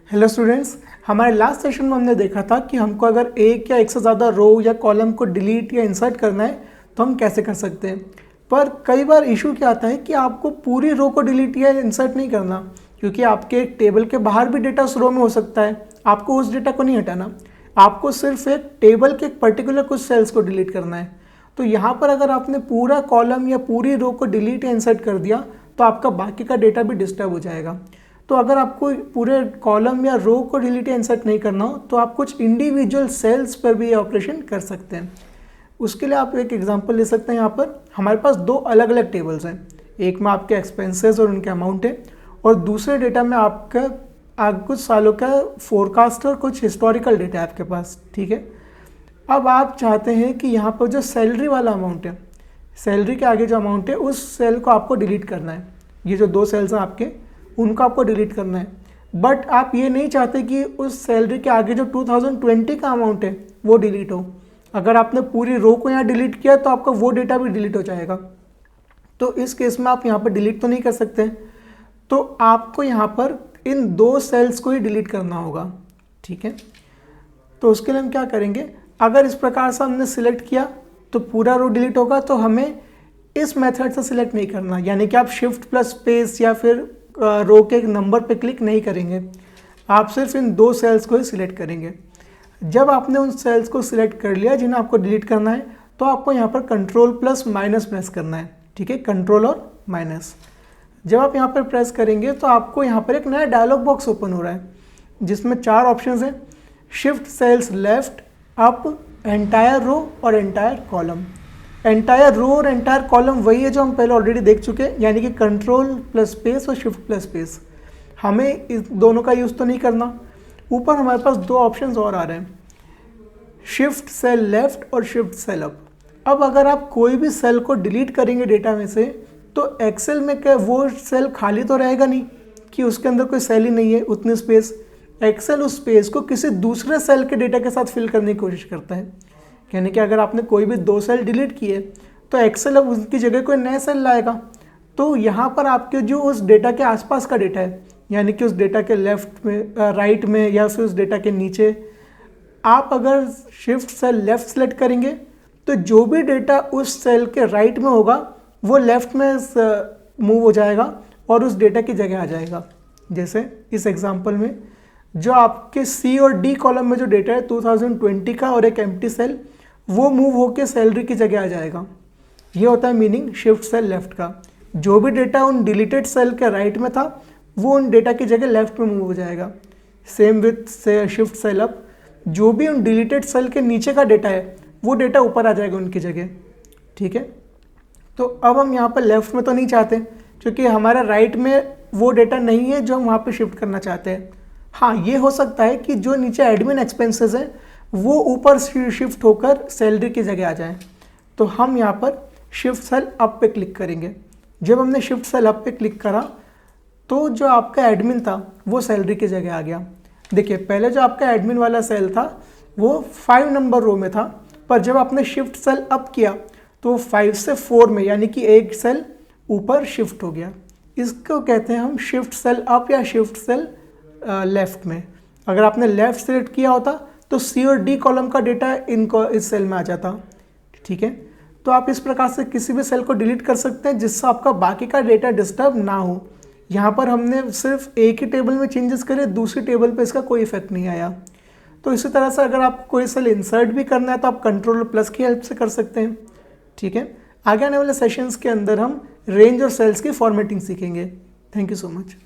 Hello students, हमारे last session में हमने देखा था कि हमको अगर एक या एक से ज़्यादा रो या कॉलम को डिलीट या इंसर्ट करना है तो हम कैसे कर सकते हैं। पर कई बार इशू क्या आता है कि आपको पूरी रो को डिलीट या इंसर्ट नहीं करना, क्योंकि आपके टेबल के बाहर भी डेटा उस रो में हो सकता है। आपको उस डेटा को नहीं हटाना, आपको सिर्फ एक टेबल के एक पर्टिकुलर कुछ सेल्स को डिलीट करना है। तो यहाँ पर अगर आपने पूरा कॉलम या पूरी रो को डिलीट या इंसर्ट कर दिया तो आपका बाकी का डेटा भी डिस्टर्ब हो जाएगा। तो अगर आपको पूरे कॉलम या रो को डिलीट या इंसर्ट नहीं करना हो तो आप कुछ इंडिविजुअल सेल्स पर भी ये ऑपरेशन कर सकते हैं। उसके लिए आप एक एग्जांपल ले सकते हैं। यहाँ पर हमारे पास दो अलग अलग टेबल्स हैं, एक में आपके एक्सपेंसेस और उनके अमाउंट है, और दूसरे डेटा में आपका कुछ सालों का फोरकास्ट और कुछ हिस्टोरिकल डेटा है आपके पास। ठीक है, अब आप चाहते हैं कि यहाँ पर जो सैलरी वाला अमाउंट है, सैलरी के आगे जो अमाउंट है उस सेल को आपको डिलीट करना है। ये जो दो सेल्स हैं आपके, उनको आपको डिलीट करना है। बट आप ये नहीं चाहते कि उस सैलरी के आगे जो 2020 का अमाउंट है वो डिलीट हो। अगर आपने पूरी रो को यहाँ डिलीट किया तो आपका वो डेटा भी डिलीट हो जाएगा। तो इस केस में आप यहाँ पर डिलीट तो नहीं कर सकते, तो आपको यहाँ पर इन दो सेल्स को ही डिलीट करना होगा। ठीक है, तो उसके लिए हम क्या करेंगे, अगर इस प्रकार से हमने सिलेक्ट किया तो पूरा रो डिलीट होगा, तो हमें इस मेथड से सिलेक्ट नहीं करना, यानी कि आप शिफ्ट प्लस स्पेस या फिर रो के एक नंबर पे क्लिक नहीं करेंगे। आप सिर्फ इन दो सेल्स को ही सिलेक्ट करेंगे। जब आपने उन सेल्स को सिलेक्ट कर लिया जिन्हें आपको डिलीट करना है, तो आपको यहाँ पर कंट्रोल प्लस माइनस प्रेस करना है। ठीक है, कंट्रोल और माइनस। जब आप यहाँ पर प्रेस करेंगे तो आपको यहाँ पर एक नया डायलॉग बॉक्स ओपन हो रहा है जिसमें चार ऑप्शंस हैं, shift cells left, up, entire row और एंटायर कॉलम। एंटायर रो और एंटायर कॉलम वही है जो हम पहले ऑलरेडी देख चुके हैं, यानी कि कंट्रोल प्लस स्पेस और शिफ्ट प्लस स्पेस। हमें इस दोनों का यूज़ तो नहीं करना। ऊपर हमारे पास दो ऑप्शंस और आ रहे हैं, शिफ्ट सेल लेफ्ट और शिफ्ट सेल अप। अब अगर आप कोई भी सेल को डिलीट करेंगे डेटा में से, तो एक्सेल में क्या वो सेल खाली तो रहेगा नहीं कि उसके अंदर कोई सेल ही नहीं है उतनी स्पेस। एक्सेल उस स्पेस को किसी दूसरे सेल के डेटा के साथ फिल करने की कोशिश करता है। यानी कि अगर आपने कोई भी दो सेल डिलीट किए तो एक्सेल अब उसकी जगह कोई नया सेल लाएगा। तो यहाँ पर आपके जो उस डेटा के आसपास का डेटा है, यानी कि उस डेटा के लेफ्ट में, राइट में या फिर उस डेटा के नीचे, आप अगर शिफ्ट सेल लेफ्ट सेलेक्ट करेंगे तो जो भी डेटा उस सेल के राइट में होगा वो लेफ्ट में मूव हो जाएगा और उस डेटा की जगह आ जाएगा। जैसे इस एग्जाम्पल में जो आपके सी और डी कॉलम में जो डेटा है 2020 का और एक एम्प्टी सेल, वो मूव होकर सैलरी की जगह आ जाएगा। ये होता है मीनिंग शिफ्ट सेल लेफ्ट का। जो भी डेटा उन डिलीटेड सेल के राइट में था वो उन डेटा की जगह लेफ्ट में मूव हो जाएगा। Same with shift cell up, जो भी उन डिलीटेड सेल के नीचे का डेटा है वो डेटा ऊपर आ जाएगा उनकी जगह। ठीक है, तो अब हम यहाँ पर लेफ्ट में तो नहीं चाहते क्योंकि हमारा राइट में वो डेटा नहीं है जो हम वहाँ पर शिफ्ट करना चाहते हैं। हाँ, ये हो सकता है कि जो नीचे एडमिन एक्सपेंसेस हैं वो ऊपर शिफ्ट होकर सैलरी की जगह आ जाए। तो हम यहाँ पर शिफ्ट सेल अप पे क्लिक करेंगे। जब हमने शिफ्ट सेल अप पे क्लिक करा तो जो आपका एडमिन था वो सैलरी की जगह आ गया। देखिए, पहले जो आपका एडमिन वाला सेल था वो 5 नंबर रो में था, पर जब आपने शिफ्ट सेल अप किया तो 5 से 4 में, यानी कि एक सेल ऊपर शिफ्ट हो गया। इसको कहते हैं हम शिफ्ट सेल अप या शिफ्ट सेल लेफ्ट में। अगर आपने लेफ्ट सेलेक्ट किया होता तो सी और डी कॉलम का डेटा इस सेल में आ जाता। ठीक है, तो आप इस प्रकार से किसी भी सेल को डिलीट कर सकते हैं जिससे आपका बाकी का डेटा डिस्टर्ब ना हो। यहाँ पर हमने सिर्फ एक ही टेबल में चेंजेस करे, दूसरी टेबल पे इसका कोई इफेक्ट नहीं आया। तो इसी तरह से अगर आपको कोई सेल इंसर्ट भी करना है तो आप कंट्रोल प्लस की हेल्प से कर सकते हैं। ठीक है, आगे आने वाले सेशंस के अंदर हम रेंज और सेल्स की फॉर्मेटिंग सीखेंगे। Thank you so much.